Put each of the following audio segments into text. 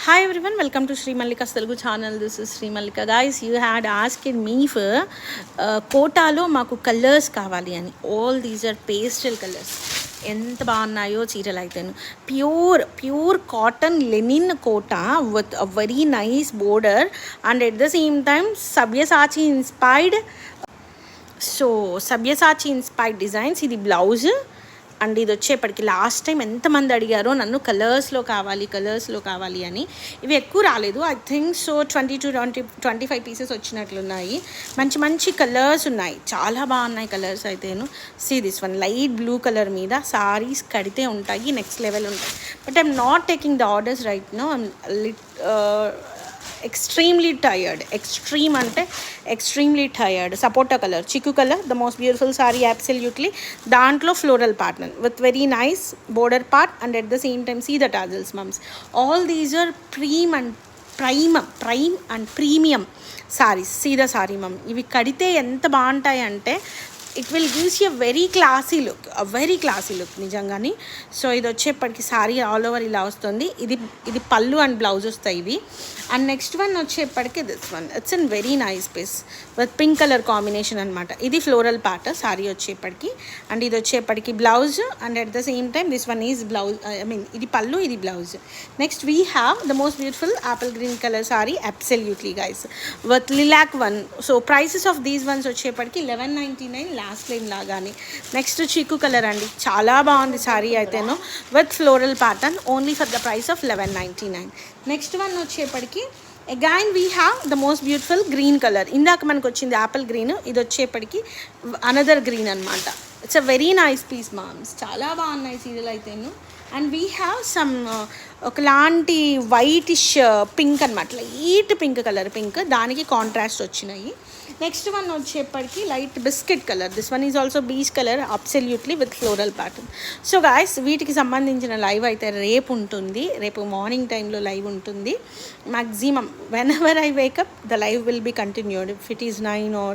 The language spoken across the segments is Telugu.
Hi everyone, welcome to Sri Mallika's Telugu channel. This is Sri Mallika. Guys, you had asked me for కోటాలో మాకు కలర్స్ కావాలి అని. All these are pastel colours. ఎంత బాగున్నాయో చీరలు అయితేను. Pure cotton linen Kota with a very nice border and at the same time Sabyasachi inspired. So Sabyasachi inspired designs. ఇది బ్లౌజ్ అండ్ ఇది వచ్చేప్పటికి లాస్ట్ టైం ఎంతమంది అడిగారో నన్ను కలర్స్లో కావాలి అని. ఇవి ఎక్కువ రాలేదు, ఐ థింక్ సో 25 పీసెస్ వచ్చినట్లున్నాయి. మంచి కలర్స్ ఉన్నాయి, చాలా బాగున్నాయి కలర్స్ అయితేను. See this one light blue colour మీద సారీస్ కడితే ఉంటాయి, నెక్స్ట్ లెవెల్ ఉంటాయి. But I'm not taking the orders right now. extremely tired, extremely tired. Sapota color, chiku color, the most beautiful saree, absolutely. Dantlo floral pattern with very nice border part and at the same time see the tassels, mums. All these are prime and premium sarees. See the saree, mum. Ivi kadite enta baantayi ante it will gives you a very classy look నిజంగాని. సో ఇది వచ్చేప్పటికి సారీ ఆల్ ఓవర్ ఇలా వస్తుంది. ఇది పళ్ళు అండ్ బ్లౌజ్ వస్తాయి ఇవి. అండ్ నెక్స్ట్ వన్ వచ్చేప్పటికి this one, it's an very nice piece with pink colour combination అనమాట. ఇది ఫ్లోరల్ పార్ట్ సారీ వచ్చేప్పటికి. అండ్ ఇది వచ్చేప్పటికి blouse and at the same time this one is blouse, I mean ఇది పళ్ళు, ఇది blouse. Next we have the most beautiful apple green colour sari, absolutely guys, with lilac one. So prices of these ones వచ్చేప్పటికి 1199 లాస్ట్ లైన్ లాగానే. నెక్స్ట్ చీకు కలర్ అండి, చాలా బాగుంది సారీ అయితేను with floral pattern, only for the price of 1199. Next one వచ్చేప్పటికి again we have the most beautiful green colour. ఇందాక మనకు వచ్చింది యాపిల్ గ్రీన్, ఇది వచ్చేప్పటికి అనదర్ గ్రీన్ అనమాట. It's a very nice piece moms, చాలా బాగున్నాయి సీరియల్ అయితేను. అండ్ వీ హ్యావ్ సమ్ ఒకలాంటి వైటిష్ పింక్ అనమాట, లైట్ పింక్ కలర్, పింక్ దానికి కాంట్రాస్ట్ వచ్చినాయి. నెక్స్ట్ వన్ వచ్చేప్పటికి light biscuit colour, this one is also beach colour, absolutely with floral pattern. So guys, వీటికి సంబంధించిన లైవ్ అయితే రేపు ఉంటుంది, రేపు మార్నింగ్ టైంలో లైవ్ ఉంటుంది. Maximum whenever I wake up the live will be continued. If it is 9 or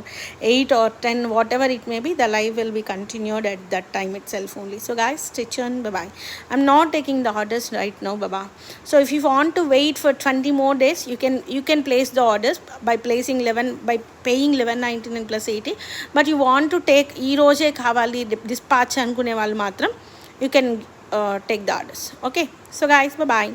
8 or 10 whatever it may be, the live will be continued at that time itself only. So guys, stay tuned. Bye bye. I'm not taking the orders right now. Bye bye. So if you want to wait for 20 more days, you can place the orders by placing 11 by paying 1199 plus 80. But you want to take ee roje kavali dispatch anukune vallu matram you can take the orders. Okay, so guys, bye bye.